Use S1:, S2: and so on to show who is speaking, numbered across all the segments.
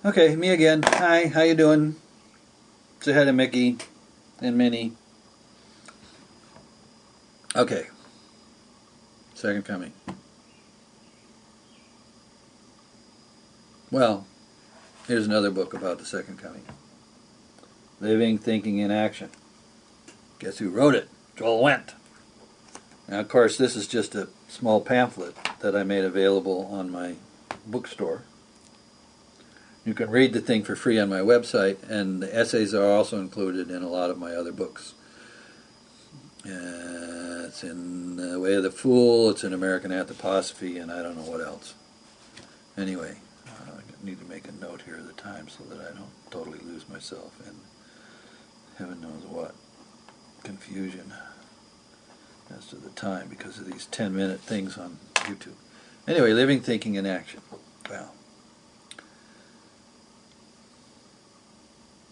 S1: Okay, me again. Hi, how you doing? Say hi to Mickey and Minnie. Okay, second coming. Well, here's another book about the second coming. Living, Thinking, in Action. Guess who wrote it? Joel Wendt. Now, of course, this is just a small pamphlet that I made available on my bookstore. You can read the thing for free on my website, and the essays are also included in a lot of my other books. It's in The Way of the Fool, it's in American Anthroposophy, and I don't know what else. Anyway, I need to make a note here of the time so that I don't totally lose myself in heaven knows what confusion as to the time because of these 10-minute things on YouTube. Anyway, Living, Thinking, in Action. Well,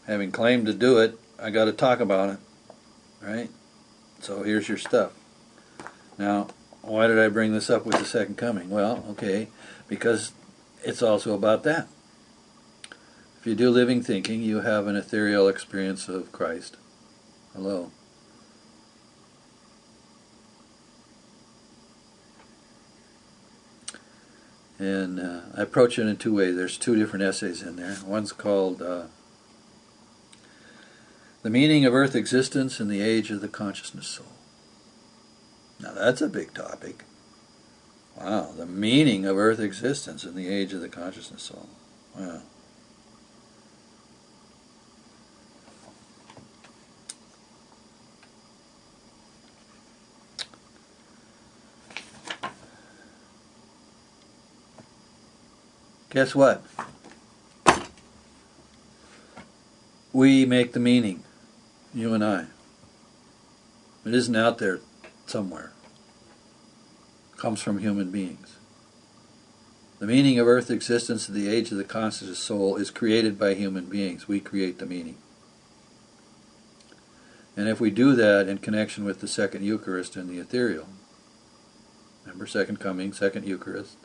S1: having claimed to do it, I got to talk about it, right? So here's your stuff. Now, why did I bring this up with the second coming? Well, okay, because it's also about that. If you do living thinking, you have an ethereal experience of Christ. Hello. And I approach it in two ways. There's two different essays in there. One's called The Meaning of Earth Existence in the Age of the Consciousness Soul. Now that's a big topic. Wow, the meaning of Earth existence in the age of the consciousness soul. Wow. Guess what? We make the meaning, you and I. It isn't out there somewhere. It comes from human beings. The meaning of Earth existence in the age of the conscious soul is created by human beings. We create the meaning. And if we do that in connection with the second Eucharist and the ethereal, remember, second coming, second Eucharist,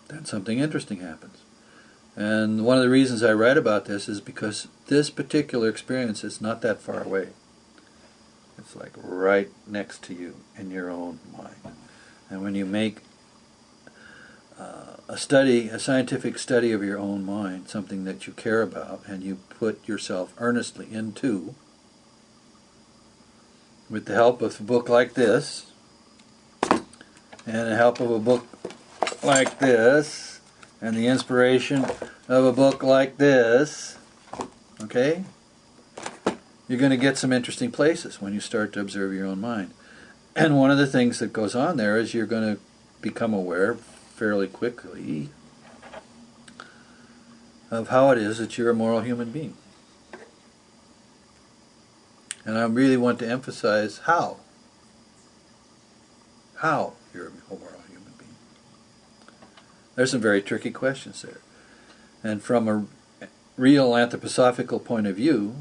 S1: then something interesting happens. And one of the reasons I write about this is because this particular experience is not that far away. It's like right next to you in your own mind. And when you make a scientific study of your own mind, something that you care about, and you put yourself earnestly into, with the help of a book like this, and the help of a book like this, and the inspiration of a book like this, okay? You're going to get some interesting places when you start to observe your own mind. And one of the things that goes on there is you're going to become aware fairly quickly of how it is that you're a moral human being. And I really want to emphasize how you're a moral human being. There's some very tricky questions there. And from a real anthroposophical point of view,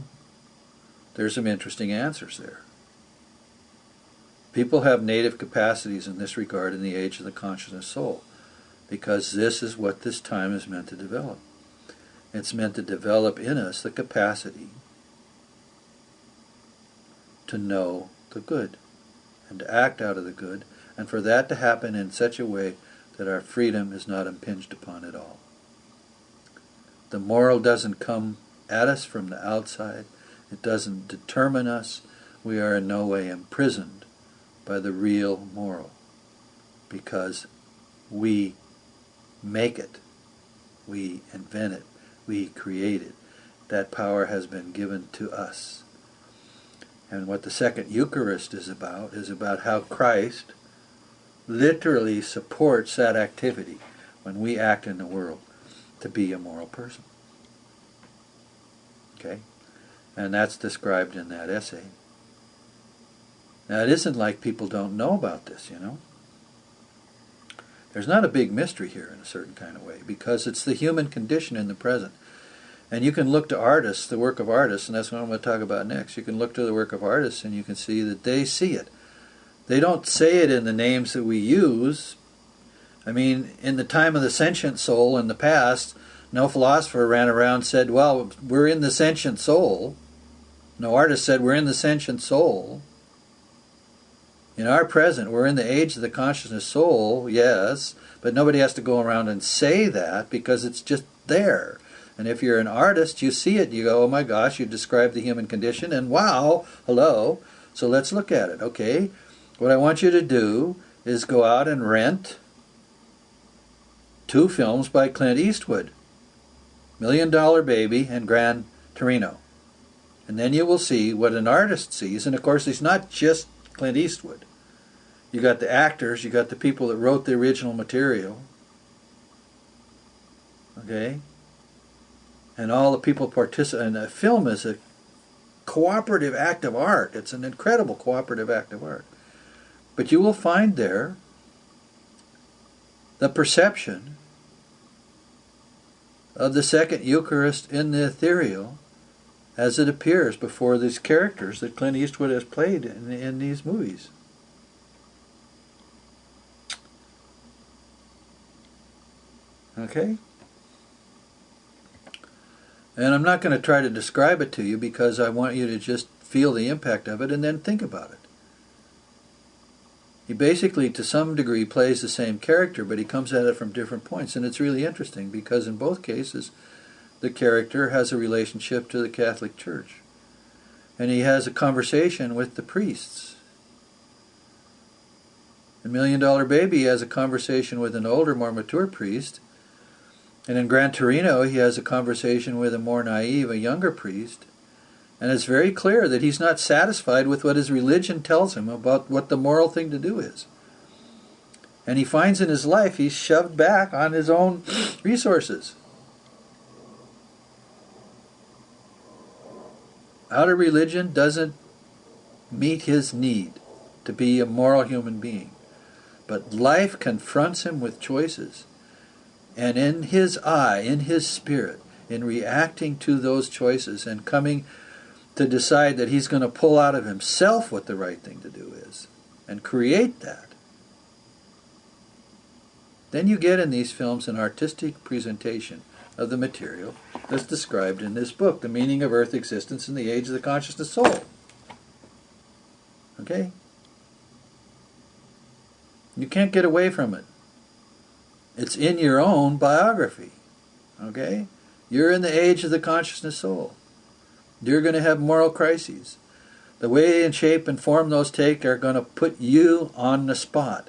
S1: there's some interesting answers there. People have native capacities in this regard in the age of the consciousness soul, because this is what this time is meant to develop. It's meant to develop in us the capacity to know the good and to act out of the good, and for that to happen in such a way that our freedom is not impinged upon at all. The moral doesn't come at us from the outside. It doesn't determine us. We are in no way imprisoned by the real moral, because we make it, we invent it, we create it. That power has been given to us. And what the second Eucharist is about how Christ literally supports that activity when we act in the world to be a moral person. Okay? And that's described in that essay. Now, it isn't like people don't know about this, you know. There's not a big mystery here in a certain kind of way, because it's the human condition in the present. And you can look to artists, the work of artists, and that's what I'm going to talk about next. You can look to the work of artists and you can see that they see it. They don't say it in the names that we use, I mean, in the time of the sentient soul in the past, no philosopher ran around and said, well, we're in the sentient soul. No artist said we're in the sentient soul. In our present, we're in the age of the consciousness soul, yes, but nobody has to go around and say that because it's just there. And if you're an artist, you see it, you go, oh my gosh, you describe the human condition, and wow, hello, so let's look at it, okay? What I want you to do is go out and rent 2 films by Clint Eastwood, $1 Million Baby and Gran Torino. And then you will see what an artist sees, and of course he's not just Clint Eastwood. You got the actors, you got the people that wrote the original material, okay? And all the people participate. And a film is a cooperative act of art. It's an incredible cooperative act of art. But you will find there the perception of the second Eucharist in the ethereal as it appears before these characters that Clint Eastwood has played in these movies. Okay? And I'm not going to try to describe it to you because I want you to just feel the impact of it and then think about it. He basically, to some degree, plays the same character, but he comes at it from different points. And it's really interesting because in both cases, the character has a relationship to the Catholic Church. And he has a conversation with the priests. In $1 Million Baby, he has a conversation with an older, more mature priest. And in Gran Torino, he has a conversation with a more naive, a younger priest. And it's very clear that he's not satisfied with what his religion tells him about what the moral thing to do is. And he finds in his life he's shoved back on his own resources. Outer religion doesn't meet his need to be a moral human being. But life confronts him with choices. And in his eye, in his spirit, in reacting to those choices and coming to decide that he's going to pull out of himself what the right thing to do is and create that, then you get in these films an artistic presentation of the material that's described in this book, The Meaning of Earth Existence in the Age of the Consciousness Soul. Okay? You can't get away from it. It's in your own biography. Okay? You're in the age of the consciousness soul. You're going to have moral crises. The way and shape and form those take are going to put you on the spot.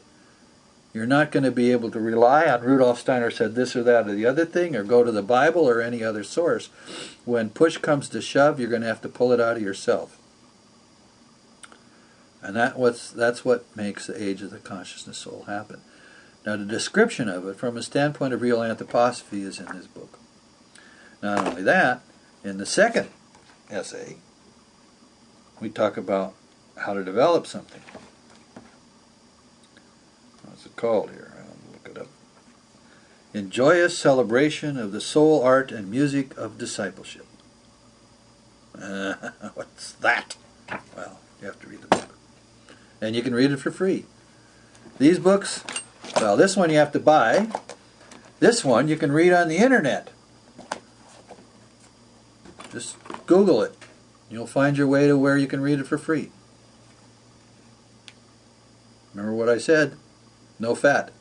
S1: You're not going to be able to rely on Rudolf Steiner said this or that or the other thing, or go to the Bible or any other source. When push comes to shove, you're going to have to pull it out of yourself. And that's what makes the age of the consciousness soul happen. Now, the description of it from a standpoint of real anthroposophy is in this book. Not only that, in the second essay, we talk about how to develop something. What's it called here? I'll look it up. In joyous celebration of the soul art and music of discipleship. What's that? Well, you have to read the book. And you can read it for free. These books, well, this one you have to buy. This one you can read on the internet. Just Google it. You'll find your way to where you can read it for free. Remember what I said? No fat.